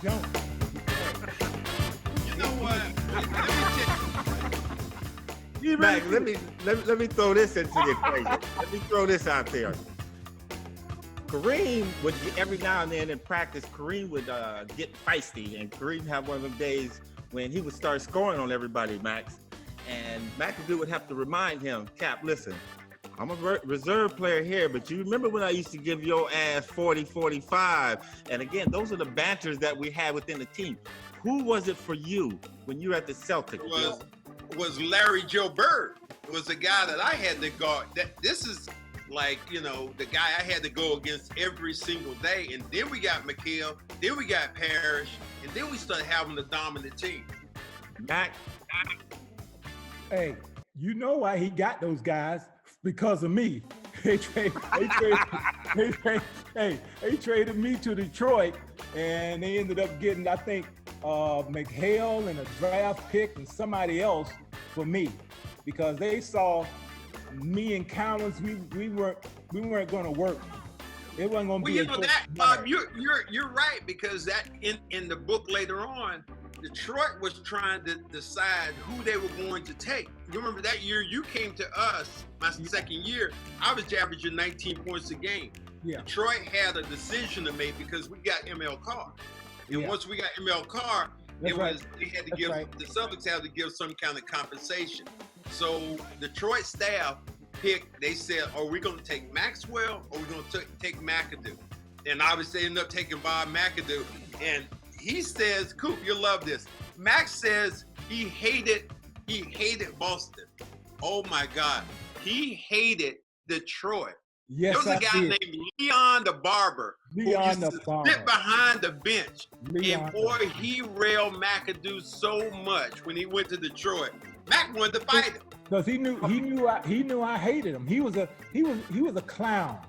don't. You know what? Mac, let me throw this into the equation. Let me throw this out there. Kareem would every now and then in practice, Kareem would get feisty, and Kareem had one of them days when he would start scoring on everybody, Max. And McAdoo would have to remind him, Cap, listen, I'm a reserve player here, but you remember when I used to give your ass 40, 45? And again, those are the banters that we had within the team. Who was it for you when you were at the Celtics? Was Larry Joe Bird. It was the guy that I had to guard. This is like, you know, the guy I had to go against every single day. And then we got McHale, then we got Parrish, and then we started having the dominant team. Mac. Hey, you know why he got those guys? Because of me. They traded me to Detroit, and they ended up getting, I think, McHale and a draft pick and somebody else for me, because they saw me and Collins, we weren't going to work. It wasn't going to be. Well, you know that, Bob, you're right, because that in the book later on, Detroit was trying to decide who they were going to take. You remember that year you came to us, my second year, I was averaging 19 points a game. Yeah. Detroit had a decision to make because we got ML Carr. And once we got ML Carr, the Celtics had to give some kind of compensation. So Detroit staff picked, they said, are we going to take Maxwell or are we going to take McAdoo? And obviously they ended up taking Bob McAdoo. And he says, Coop, you'll love this. Max says he hated Boston. Oh my God. He hated Detroit. Yes, there was a guy named Leon the Barber who used to sit behind the bench. And boy, he railed McAdoo so much when he went to Detroit. Mac wanted to fight him. Because he knew I hated him. He was a clown.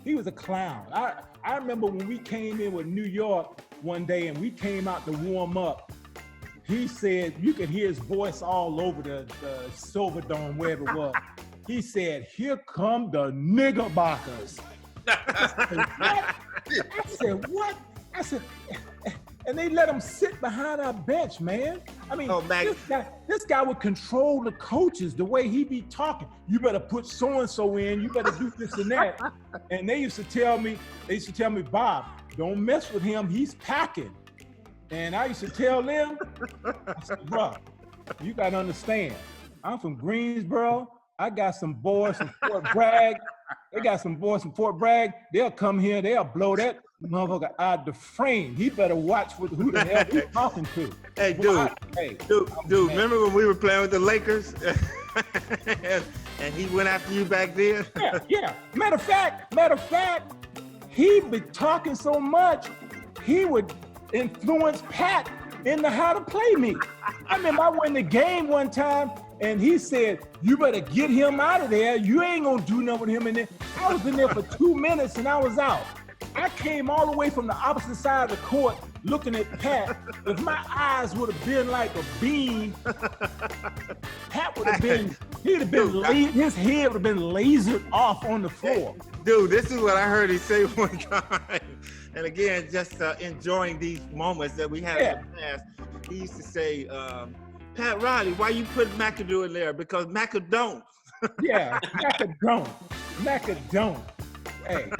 He was a clown. I remember when we came in with New York one day and we came out to warm up, he said, you could hear his voice all over the Silverdome, wherever it was. He said, here come the niggerbockers. I said, what? I said, and they let him sit behind our bench, man. I mean, this guy would control the coaches the way he be talking. You better put so-and-so in, you better do this and that. And they used to tell me, Bob, don't mess with him, he's packing. And I used to tell them, I said, bro, you gotta understand, I'm from Greensboro. I got some boys from Fort Bragg. They got some boys from Fort Bragg. They'll come here, they'll blow that motherfucker out the frame. He better watch who the hell he's talking to. Hey, dude, remember when we were playing with the Lakers? and he went after you back then? Yeah. Matter of fact, he be talking so much, he would influence Pat into how to play me. I remember I went in the game one time, and he said, you better get him out of there. You ain't gonna do nothing with him in there. I was in there for 2 minutes and I was out. I came all the way from the opposite side of the court looking at Pat. If my eyes would have been like a beam, Pat would have been, his head would have been lasered off on the floor. Dude, this is what I heard he say one time. And again, just enjoying these moments that we had in the past. He used to say, Pat Riley, why you put McAdoo in there? Because McAdoo. Yeah, McAdoo. Hey.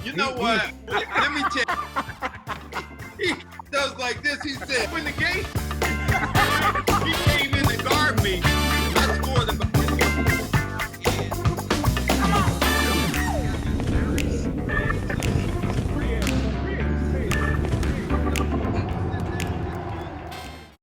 You know what? Let me tell you. He does like this. He said, when the game